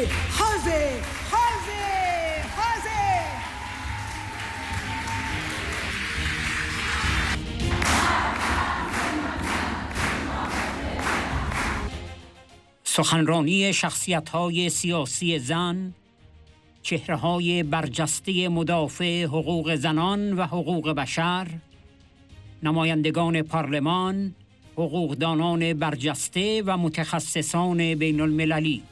حاضر حاضر حاضر. سخنرانی شخصیت‌های سیاسی زن، چهره‌های برجسته مدافع حقوق زنان و حقوق بشر، نمایندگان پارلمان، حقوقدانان برجسته و متخصصان بین المللی.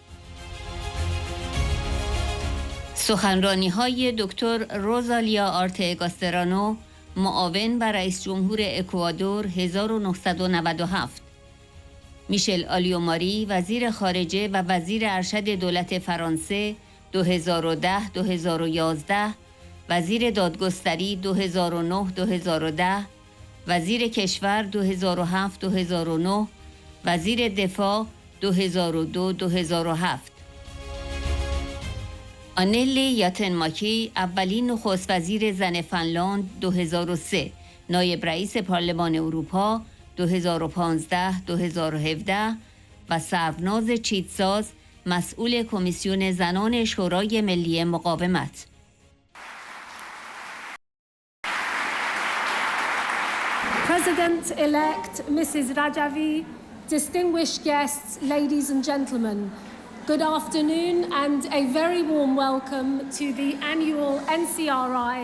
سخنرانی‌های دکتر روزالیا آرتگاسترانو، معاون بر رئیس جمهور اکوادور 1997. میشل آلیوماری، وزیر خارجه و وزیر ارشد دولت فرانسه 2010-2011، وزیر دادگستری 2009-2010، وزیر کشور 2007-2009، وزیر دفاع 2002-2007. آنلی یاتنماکی، اولین نخست وزیر زن فنلاند 2003، نایب رئیس پارلمان اروپا 2015-2017 و سروناز چیتساز، مسئول کمیسیون زنان شورای ملی مقاومت. President-elect Mrs. Rajui, distinguished guests, ladies and gentlemen, good afternoon and a very warm welcome to the annual NCRI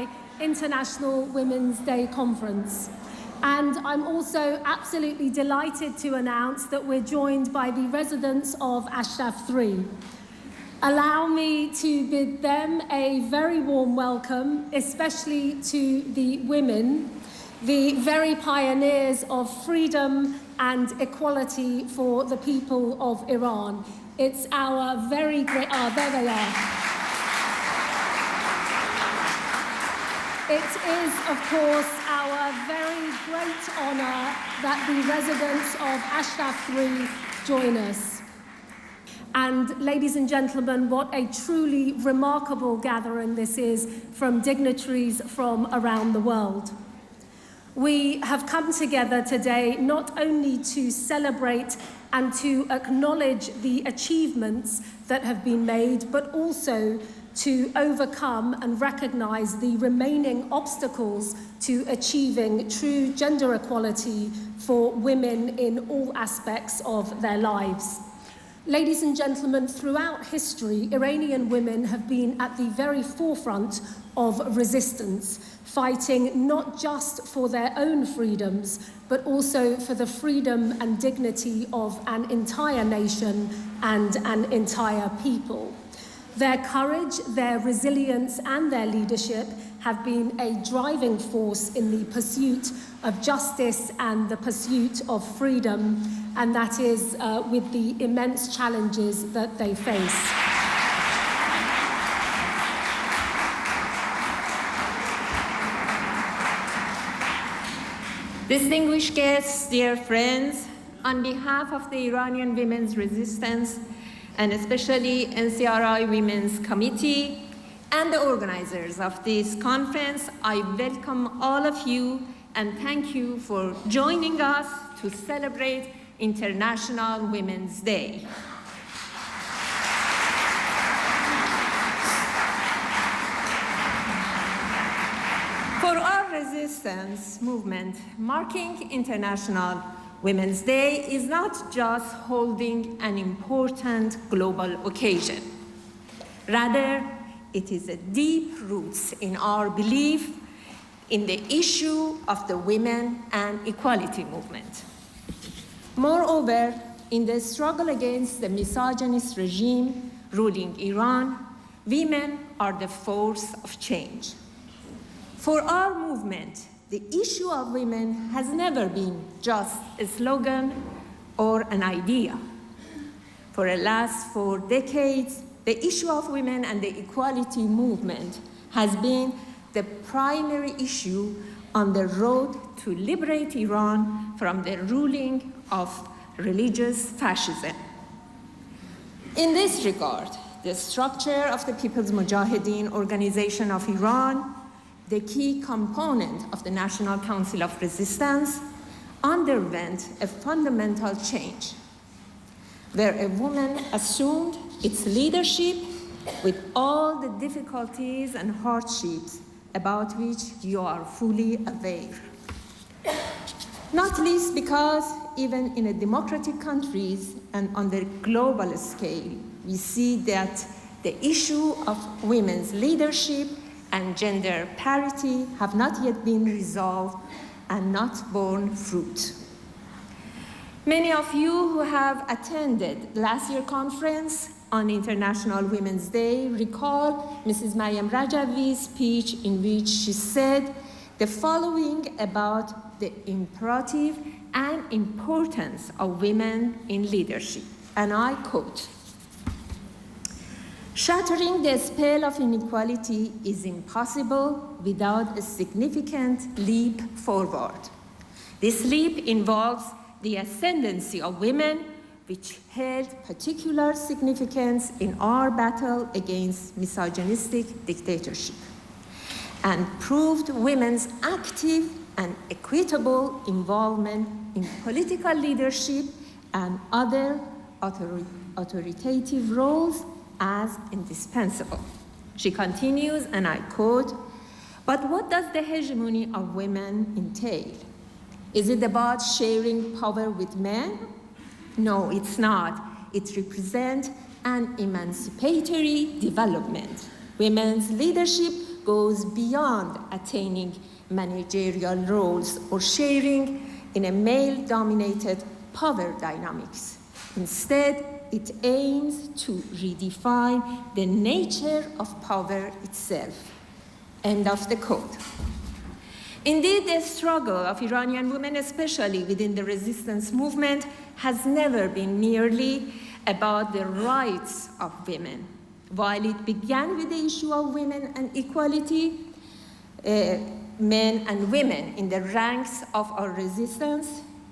International Women's Day Conference. And I'm also absolutely delighted to announce that we're joined by the residents of Ashraf 3. Allow me to bid them a very warm welcome, especially to the women, the very pioneers of freedom and equality for the people of Iran. It's our very great, there they are. It is, of course, our very great honour that the residents of Ashraf 3 join us. And ladies and gentlemen, what a truly remarkable gathering this is from dignitaries from around the world. We have come together today not only to celebrate and to acknowledge the achievements that have been made, but also to overcome and recognise the remaining obstacles to achieving true gender equality for women in all aspects of their lives. Ladies and gentlemen, throughout history, Iranian women have been at the very forefront of resistance, fighting not just for their own freedoms, but also for the freedom and dignity of an entire nation and an entire people. Their courage, their resilience, and their leadership have been a driving force in the pursuit of justice and the pursuit of freedom, and that is with the immense challenges that they face. Distinguished guests, dear friends, on behalf of the Iranian Women's Resistance, and especially NCRI Women's Committee and the organizers of this conference, I welcome all of you and thank you for joining us to celebrate International Women's Day. For our resistance movement, marking International Women's Day is not just holding an important global occasion. Rather, it is a deep roots in our belief in the issue of the women and equality movement. Moreover, in the struggle against the misogynist regime ruling Iran, women are the force of change. For our movement, the issue of women has never been just a slogan or an idea. For the last 4 decades, the issue of women and the equality movement has been the primary issue on the road to liberate Iran from the ruling of religious fascism. In this regard, the structure of the People's Mujahideen Organization of Iran, the key component of the National Council of Resistance, underwent a fundamental change, where a woman assumed its leadership with all the difficulties and hardships about which you are fully aware. Not least because even in democratic countries and on the global scale, we see that the issue of women's leadership and gender parity have not yet been resolved and not borne fruit. Many of you who have attended last year's conference on International Women's Day recall Mrs. Meriem Rejewie's speech in which she said the following about the imperative and importance of women in leadership, and I quote, "Shattering the spell of inequality is impossible without a significant leap forward. This leap involves the ascendancy of women, which held particular significance in our battle against misogynistic dictatorship, and proved women's active and equitable involvement in political leadership and other authoritative roles as indispensable." She continues, and I quote, "But what does the hegemony of women entail? Is it about sharing power with men? No, it's not. It represents an emancipatory development. Women's leadership goes beyond attaining managerial roles or sharing in a male-dominated power dynamics. Instead, it aims to redefine the nature of power itself." End of the quote. Indeed, the struggle of Iranian women, especially within the resistance movement, has never been merely about the rights of women. While it began with the issue of women and equality, men and women in the ranks of our resistance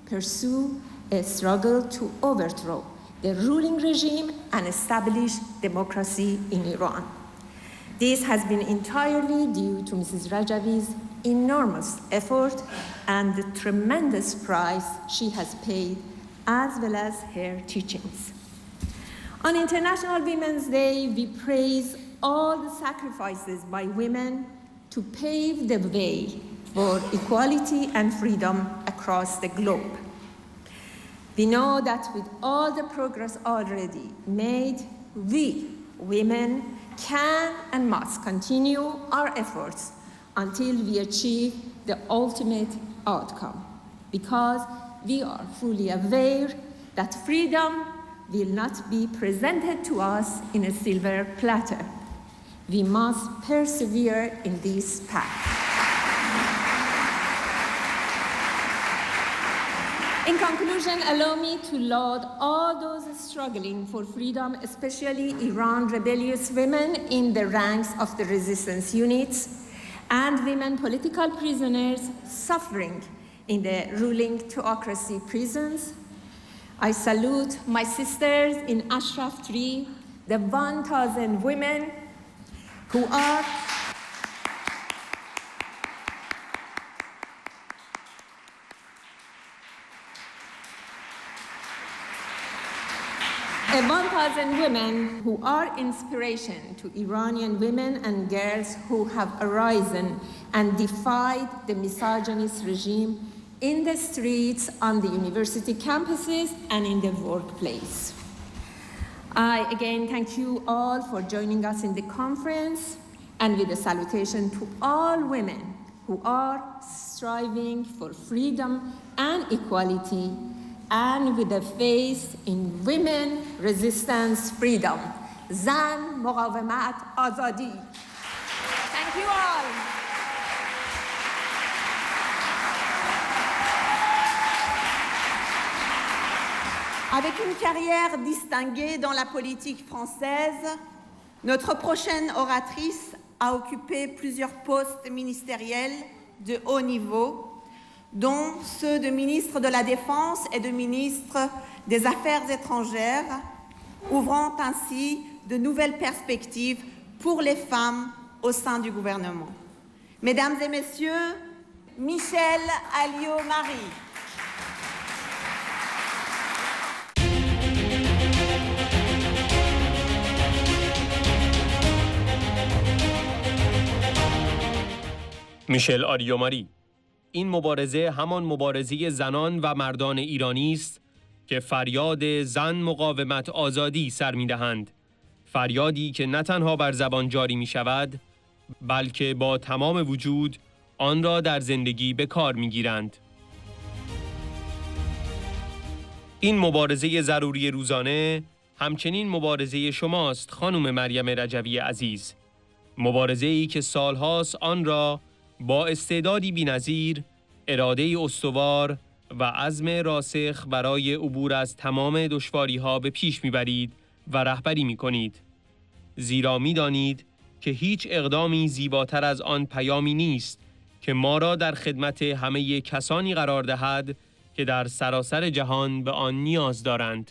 pursue a struggle to overthrow the ruling regime and establish democracy in Iran. This has been entirely due to Mrs. Rejewie's enormous effort and the tremendous price she has paid, as well as her teachings. On International Women's Day, we praise all the sacrifices by women to pave the way for equality and freedom across the globe. We know that with all the progress already made, we, women, can and must continue our efforts until we achieve the ultimate outcome, because we are fully aware that freedom will not be presented to us in a silver platter. We must persevere in this path. In conclusion, allow me to laud all those struggling for freedom, especially Iran rebellious women in the ranks of the resistance units and women political prisoners suffering in the ruling theocracy prisons. I salute my sisters in Ashraf 3, the 1,000 women who are inspiration to Iranian women and girls who have arisen and defied the misogynist regime in the streets, on the university campuses, and in the workplace. I again thank you all for joining us in the conference, and with a salutation to all women who are striving for freedom and equality, and with a faith in women, resistance, freedom. زن، مقاومت، آزادی. Thank you all. Avec une carrière distinguée dans la politique française, notre prochaine oratrice a occupé plusieurs postes ministériels de haut niveau, dont ceux de ministre de la Défense et de ministre des Affaires étrangères, ouvrant ainsi de nouvelles perspectives pour les femmes au sein du gouvernement. Mesdames et messieurs, Michèle Alliot-Marie. میشل آریوماری: این مبارزه همان مبارزه زنان و مردان ایرانی است که فریاد زن مقاومت آزادی سر می‌دهند. فریادی که نه تنها بر زبان جاری می‌شود، بلکه با تمام وجود آن را در زندگی به کار می‌گیرند. این مبارزه ضروری روزانه همچنین مبارزه شماست خانم مریم رجوی عزیز. مبارزه‌ای که سالهاست آن را با استعدادی بی‌نظیر، اراده استوار و عزم راسخ برای عبور از تمام دشواری‌ها به پیش می‌برید و رهبری می‌کنید. زیرا می‌دانید که هیچ اقدامی زیباتر از آن پیامی نیست که ما را در خدمت همه کسانی قرار دهد که در سراسر جهان به آن نیاز دارند.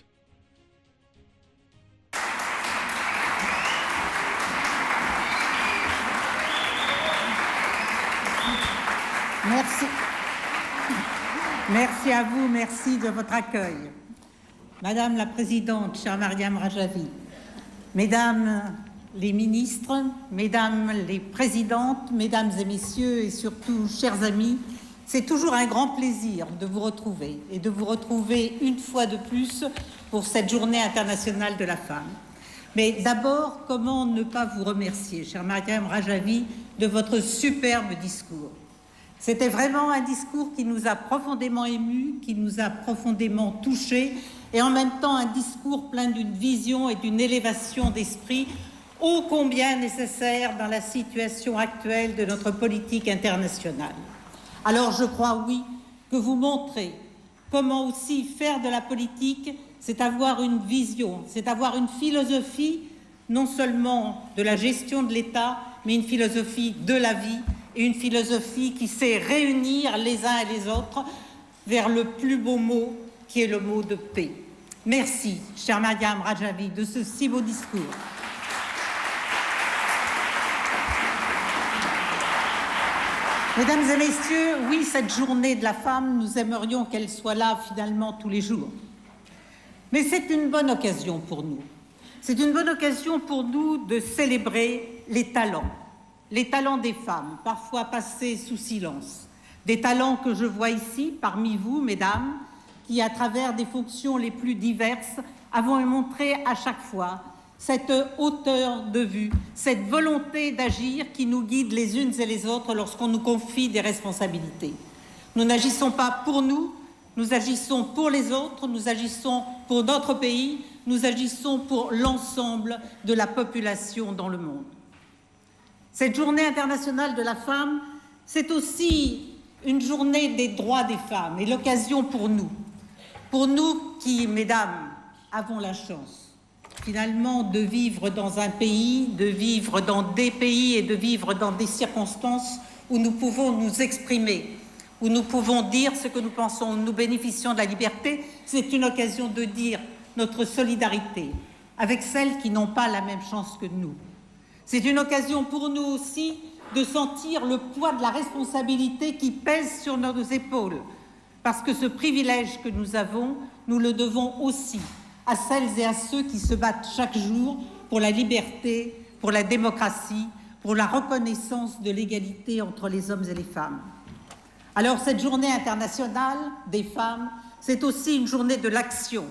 Merci. Merci à vous, merci de votre accueil. Madame la Présidente, chère Mariam Rajavi, Mesdames les ministres, Mesdames les Présidentes, Mesdames et Messieurs et surtout chers amis, c'est toujours un grand plaisir de vous retrouver et de vous retrouver une fois de plus pour cette journée internationale de la femme. Mais d'abord, comment ne pas vous remercier, chère Mariam Rajavi, de votre superbe discours. C'était vraiment un discours qui nous a profondément émus, qui nous a profondément touchés, et en même temps un discours plein d'une vision et d'une élévation d'esprit ô combien nécessaire dans la situation actuelle de notre politique internationale. Alors je crois, oui, que vous montrez comment aussi faire de la politique, c'est avoir une vision, c'est avoir une philosophie, non seulement de la gestion de l'État, mais une philosophie de la vie, et une philosophie qui sait réunir les uns et les autres vers le plus beau mot, qui est le mot de paix. Merci, chère Mariam Rajavi, de ce si beau discours. Mesdames et messieurs, oui, cette journée de la femme, nous aimerions qu'elle soit là finalement tous les jours. Mais c'est une bonne occasion pour nous. C'est une bonne occasion pour nous de célébrer les talents des femmes, parfois passés sous silence. Des talents que je vois ici, parmi vous, mesdames, qui, à travers des fonctions les plus diverses, avons montré à chaque fois cette hauteur de vue, cette volonté d'agir qui nous guide les unes et les autres lorsqu'on nous confie des responsabilités. Nous n'agissons pas pour nous, nous agissons pour les autres, nous agissons pour notre pays, nous agissons pour l'ensemble de la population dans le monde. Cette journée internationale de la femme, c'est aussi une journée des droits des femmes et l'occasion pour nous qui, mesdames, avons la chance finalement de vivre dans un pays, de vivre dans des pays et de vivre dans des circonstances où nous pouvons nous exprimer, où nous pouvons dire ce que nous pensons, où nous bénéficions de la liberté. C'est une occasion de dire notre solidarité avec celles qui n'ont pas la même chance que nous. C'est une occasion pour nous aussi de sentir le poids de la responsabilité qui pèse sur nos épaules. Parce que ce privilège que nous avons, nous le devons aussi à celles et à ceux qui se battent chaque jour pour la liberté, pour la démocratie, pour la reconnaissance de l'égalité entre les hommes et les femmes. Alors cette journée internationale des femmes, c'est aussi une journée de l'action.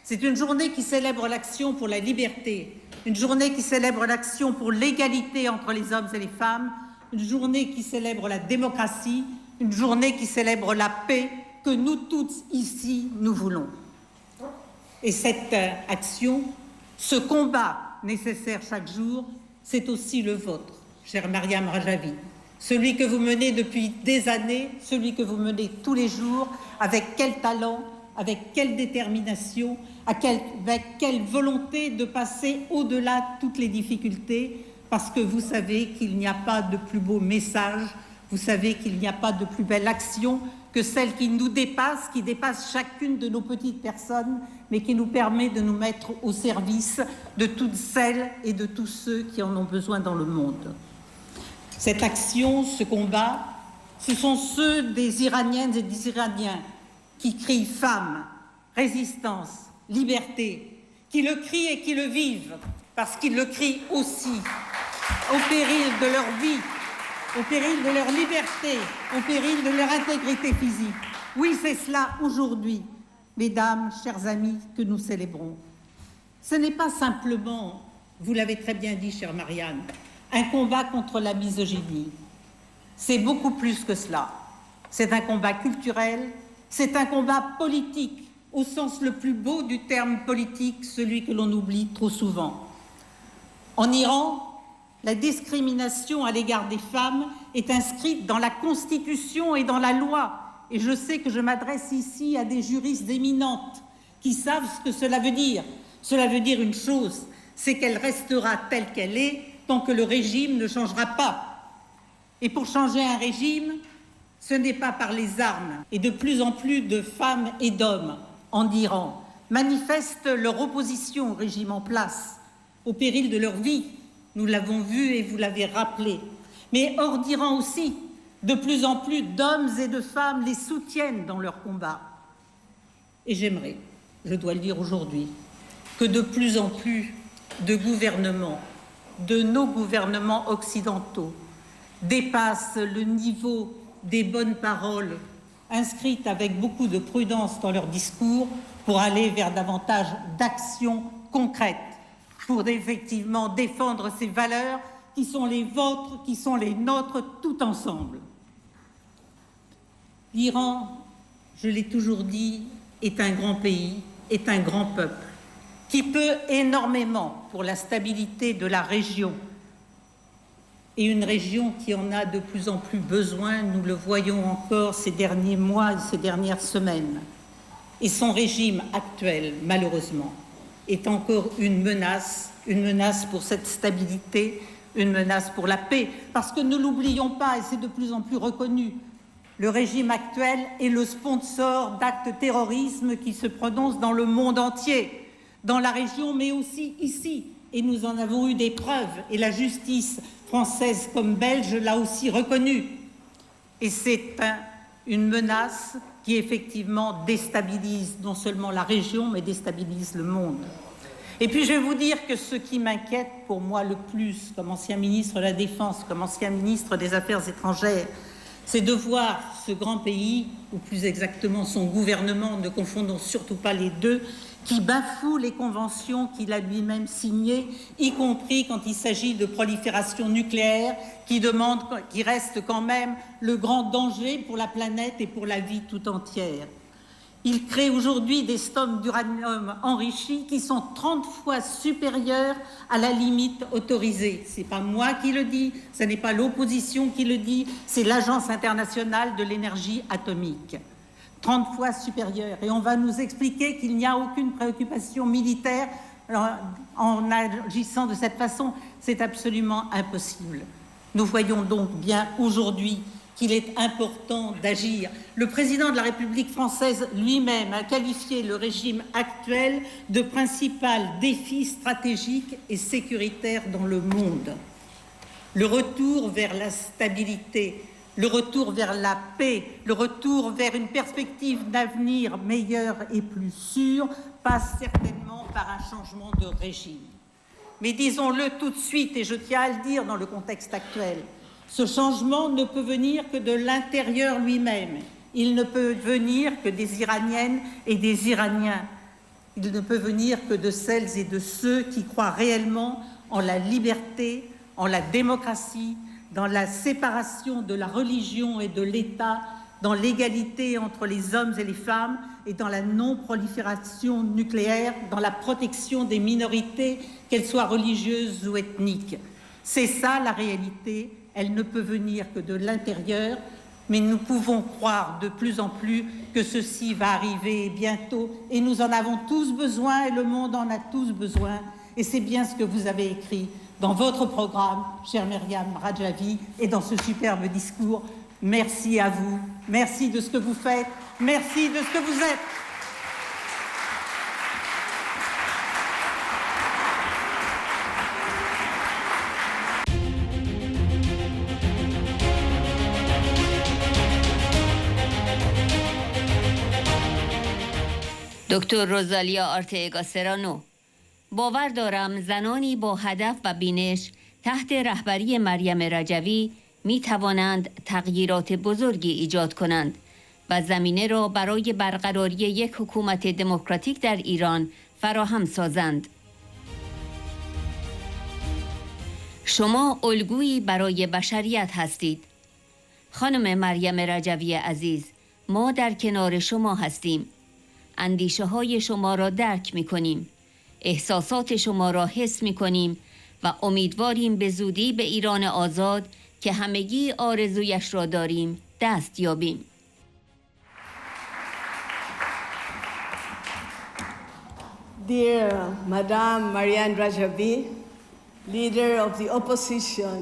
C'est une journée qui célèbre l'action pour la liberté, une journée qui célèbre l'action pour l'égalité entre les hommes et les femmes, une journée qui célèbre la démocratie, une journée qui célèbre la paix que nous toutes ici nous voulons. Et cette action, ce combat nécessaire chaque jour, c'est aussi le vôtre, chère Mariam Rajavi. Celui que vous menez depuis des années, celui que vous menez tous les jours, avec quel talent, avec quelle détermination, avec quelle volonté de passer au-delà de toutes les difficultés, parce que vous savez qu'il n'y a pas de plus beau message, vous savez qu'il n'y a pas de plus belle action que celle qui nous dépasse, qui dépasse chacune de nos petites personnes, mais qui nous permet de nous mettre au service de toutes celles et de tous ceux qui en ont besoin dans le monde. Cette action, ce combat, ce sont ceux des Iraniennes et des Iraniens qui crient femme, résistance, liberté, qui le crient et qui le vivent, parce qu'ils le crient aussi au péril de leur vie, au péril de leur liberté, au péril de leur intégrité physique. Oui, c'est cela aujourd'hui, mesdames, chers amis, que nous célébrons. Ce n'est pas simplement, vous l'avez très bien dit, chère Marianne, un combat contre la misogynie. C'est beaucoup plus que cela. C'est un combat culturel, c'est un combat politique, au sens le plus beau du terme politique, celui que l'on oublie trop souvent. En Iran, la discrimination à l'égard des femmes est inscrite dans la Constitution et dans la loi. Et je sais que je m'adresse ici à des juristes éminentes qui savent ce que cela veut dire. Cela veut dire une chose, c'est qu'elle restera telle qu'elle est tant que le régime ne changera pas. Et pour changer un régime, ce n'est pas par les armes. Et de plus en plus de femmes et d'hommes en Iran manifestent leur opposition au régime en place, au péril de leur vie. Nous l'avons vu et vous l'avez rappelé. Mais hors d'Iran aussi, de plus en plus d'hommes et de femmes les soutiennent dans leur combat. Et j'aimerais, je dois le dire aujourd'hui, que de plus en plus de gouvernements, de nos gouvernements occidentaux, dépassent le niveau des bonnes paroles inscrites avec beaucoup de prudence dans leur discours pour aller vers davantage d'actions concrètes, pour effectivement défendre ces valeurs qui sont les vôtres, qui sont les nôtres, tout ensemble. L'Iran, je l'ai toujours dit, est un grand pays, est un grand peuple, qui peut énormément pour la stabilité de la région, et une région qui en a de plus en plus besoin, nous le voyons encore ces derniers mois et ces dernières semaines. Et son régime actuel, malheureusement, est encore une menace pour cette stabilité, une menace pour la paix. Parce que ne l'oublions pas, et c'est de plus en plus reconnu, le régime actuel est le sponsor d'actes terrorisme qui se prononcent dans le monde entier, dans la région, mais aussi ici. Et nous en avons eu des preuves, et la justice française comme belge l'a aussi reconnu. Et c'est une menace qui effectivement déstabilise non seulement la région, mais déstabilise le monde. Et puis je vais vous dire que ce qui m'inquiète pour moi le plus, comme ancien ministre de la Défense, comme ancien ministre des Affaires étrangères, c'est de voir ce grand pays, ou plus exactement son gouvernement, ne confondons surtout pas les deux, qui bafoue les conventions qu'il a lui-même signées, y compris quand il s'agit de prolifération nucléaire, qui reste quand même le grand danger pour la planète et pour la vie tout entière. Il crée aujourd'hui des stocks d'uranium enrichi qui sont 30 fois supérieurs à la limite autorisée. Ce n'est pas moi qui le dis, ce n'est pas l'opposition qui le dit, c'est l'Agence internationale de l'énergie atomique. 30 fois supérieur. Et on va nous expliquer qu'il n'y a aucune préoccupation militaire en agissant de cette façon. C'est absolument impossible. Nous voyons donc bien aujourd'hui qu'il est important d'agir. Le président de la République française lui-même a qualifié le régime actuel de principal défi stratégique et sécuritaire dans le monde. Le retour vers la stabilité, le retour vers la paix, le retour vers une perspective d'avenir meilleure et plus sûre passe certainement par un changement de régime. Mais disons-le tout de suite, et je tiens à le dire dans le contexte actuel, ce changement ne peut venir que de l'intérieur lui-même. Il ne peut venir que des Iraniennes et des Iraniens. Il ne peut venir que de celles et de ceux qui croient réellement en la liberté, en la démocratie, dans la séparation de la religion et de l'État, dans l'égalité entre les hommes et les femmes et dans la non-prolifération nucléaire, dans la protection des minorités, qu'elles soient religieuses ou ethniques. C'est ça la réalité. Elle ne peut venir que de l'intérieur, mais nous pouvons croire de plus en plus que ceci va arriver bientôt et nous en avons tous besoin et le monde en a tous besoin. Et c'est bien ce que vous avez écrit dans votre programme, chère Myriam Rajavi, et dans ce superbe discours. Merci à vous, merci de ce que vous faites, merci de ce que vous êtes. دکتر روزالیا آرتگا سرانو: باور دارم زنانی با هدف و بینش تحت رهبری مریم رجوی می توانند تغییرات بزرگی ایجاد کنند و زمینه را برای برقراری یک حکومت دموکراتیک در ایران فراهم سازند. شما الگویی برای بشریت هستید. خانم مریم رجوی عزیز، ما در کنار شما هستیم. اندیشه های شما را درک می کنیم. احساسات شما را حس می کنیم و امیدواریم به زودی به ایران آزاد که همگی آرزویش را داریم دست یابیم. Dear Madame Marianne Rajavi, leader of the opposition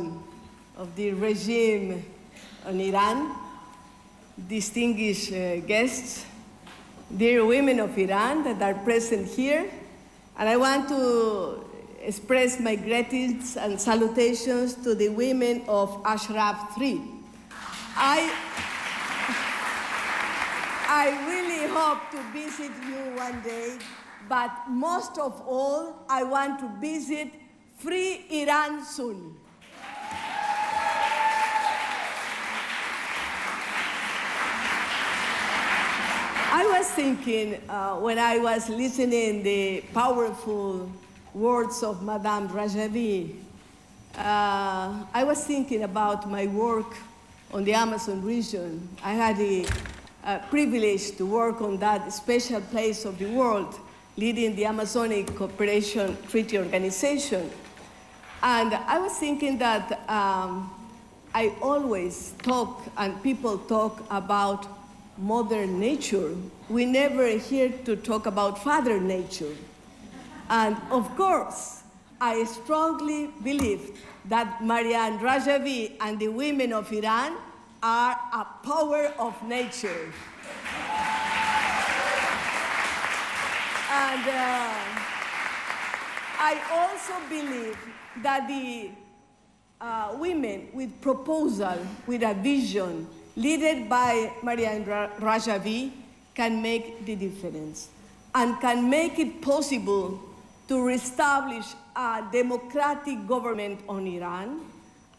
of the regime in Iran, distinguished guests, dear women of Iran that are present here, and I want to express my greetings and salutations to the women of Ashraf 3. I really hope to visit you one day, but most of all, I want to visit free Iran soon. I was thinking when I was listening the powerful words of Madame Rajavi, I was thinking about my work on the Amazon region. I had the privilege to work on that special place of the world, leading the Amazonic Cooperation Treaty Organization. And I was thinking that I always talk, and people talk about Mother Nature. We never hear to talk about Father Nature. And of course, I strongly believe that Marianne Rajavi and the women of Iran are a power of nature. And I also believe that the women with proposal, with a vision, led by Marianne Rajavi, can make the difference and can make it possible to reestablish a democratic government on Iran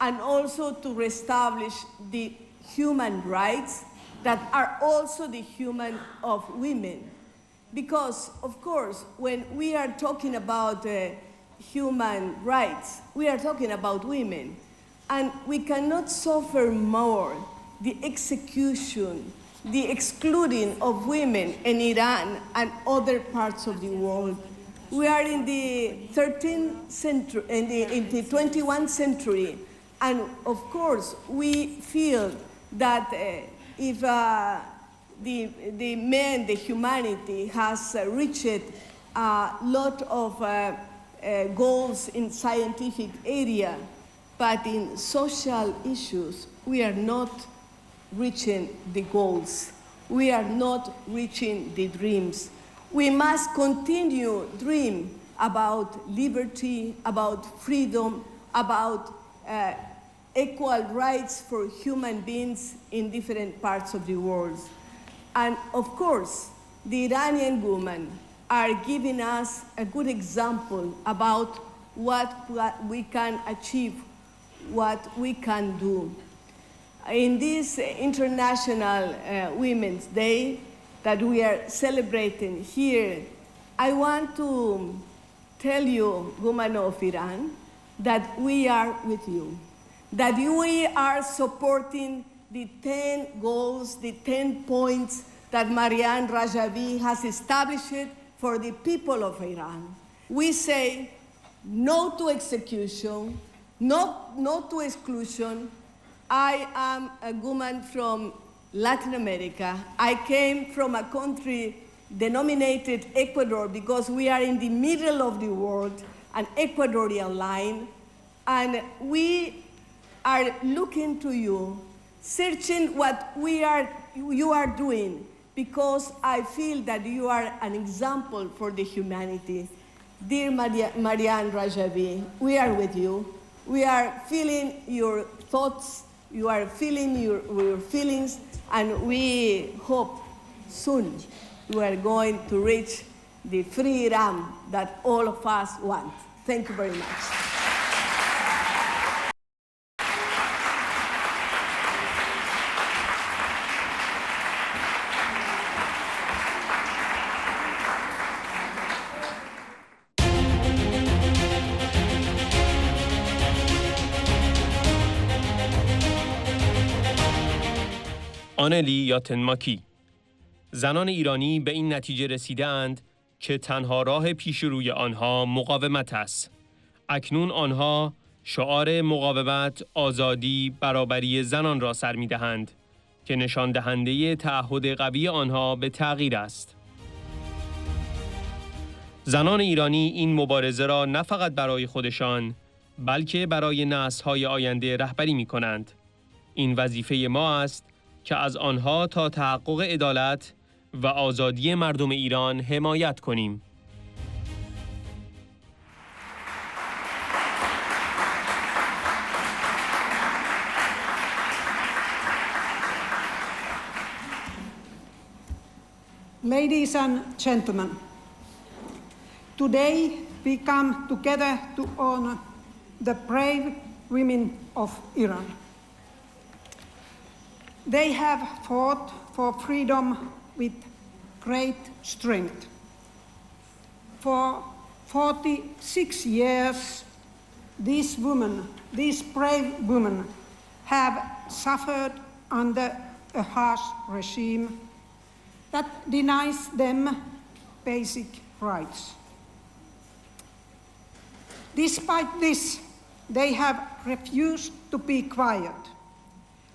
and also to reestablish the human rights that are also the human of women. Because, of course, when we are talking about human rights, we are talking about women. And we cannot suffer more the execution, the excluding of women in Iran and other parts of the world. We are in the 13th century, in the 21st century, and of course we feel that if the man, the humanity, has reached a lot of goals in scientific area, but in social issues we are not reaching the goals. We are not reaching the dreams. We must continue dream about liberty, about freedom, about equal rights for human beings in different parts of the world. And of course, the Iranian women are giving us a good example about what we can achieve, what we can do. In this International Women's Day that we are celebrating here, I want to tell you, women of Iran, that we are with you, that we are supporting the 10 goals, the 10 points that Marianne Rajavi has established for the people of Iran. We say no to execution, no to exclusion. I am a woman from Latin America. I came from a country denominated Ecuador because we are in the middle of the world, an Ecuadorian line, and we are looking to you, searching what you are doing, because I feel that you are an example for the humanity. Dear Marianne Rajavi, we are with you. We are feeling your thoughts, you are feeling your feelings, and we hope soon you are going to reach the freedom that all of us want. Thank you very much. آنلی یا تنماکی. زنان ایرانی به این نتیجه رسیدند که تنها راه پیش روی آنها مقاومت است. اکنون آنها شعار مقاومت، آزادی، برابری زنان را سر می‌دهند که نشان دهنده تعهد قوی آنها به تغییر است. زنان ایرانی این مبارزه را نه فقط برای خودشان بلکه برای نسل‌های آینده رهبری می‌کنند. این وظیفه ما است که از آنها تا تحقق عدالت و آزادی مردم ایران حمایت کنیم. Ladies and gentlemen, today we come together to honor the brave women of Iran. They have fought for freedom with great strength. For 46 years, these brave women, have suffered under a harsh regime that denies them basic rights. Despite this, they have refused to be quiet,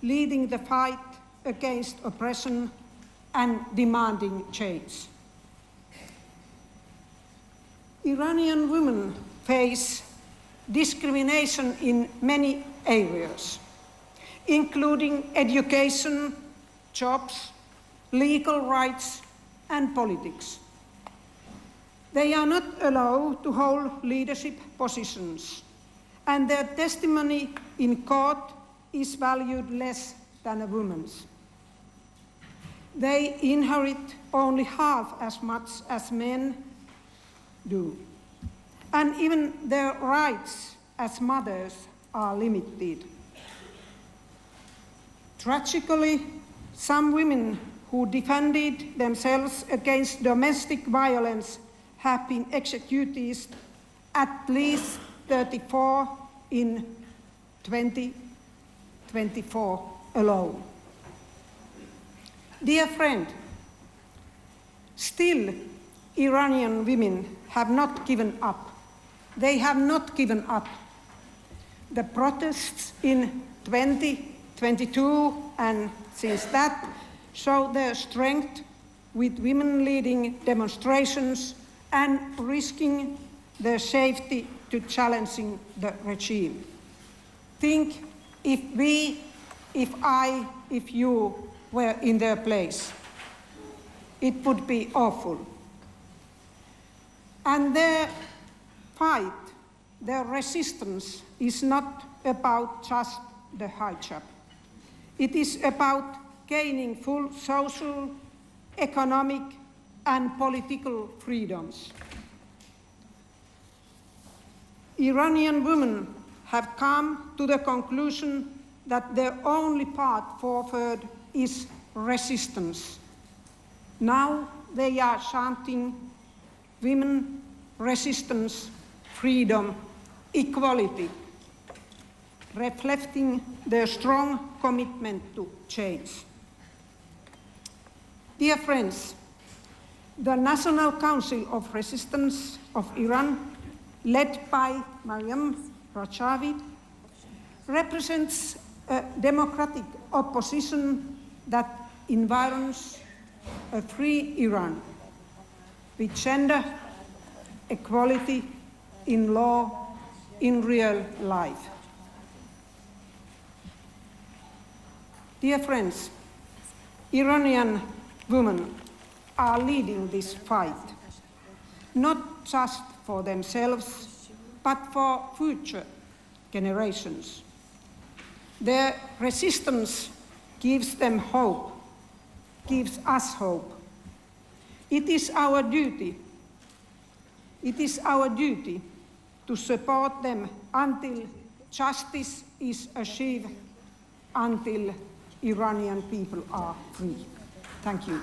leading the fight against oppression and demanding change. Iranian women face discrimination in many areas, including education, jobs, legal rights, and politics. They are not allowed to hold leadership positions, and their testimony in court is valued less than a woman's. They inherit only half as much as men do, and even their rights as mothers are limited. Tragically, some women who defended themselves against domestic violence have been executed, at least 34 in 2024 alone. Dear friend, still Iranian women have not given up. They have not given up. The protests in 2022 and since that show their strength, with women leading demonstrations and risking their safety to challenging the regime. Think if we, if I, if you were in their place. It would be awful. And their fight, their resistance is not about just the hijab. It is about gaining full social, economic, and political freedoms. Iranian women have come to the conclusion that their only path forward is resistance. Now they are chanting women, resistance, freedom, equality, reflecting their strong commitment to change. Dear friends, the National Council of Resistance of Iran, led by Meriem, represents a democratic opposition that environs a free Iran with gender equality in law, in real life. Dear friends, Iranian women are leading this fight, not just for themselves, but for future generations. Their resistance gives them hope, gives us hope. It is our duty to support them until justice is achieved, until Iranian people are free. Thank you.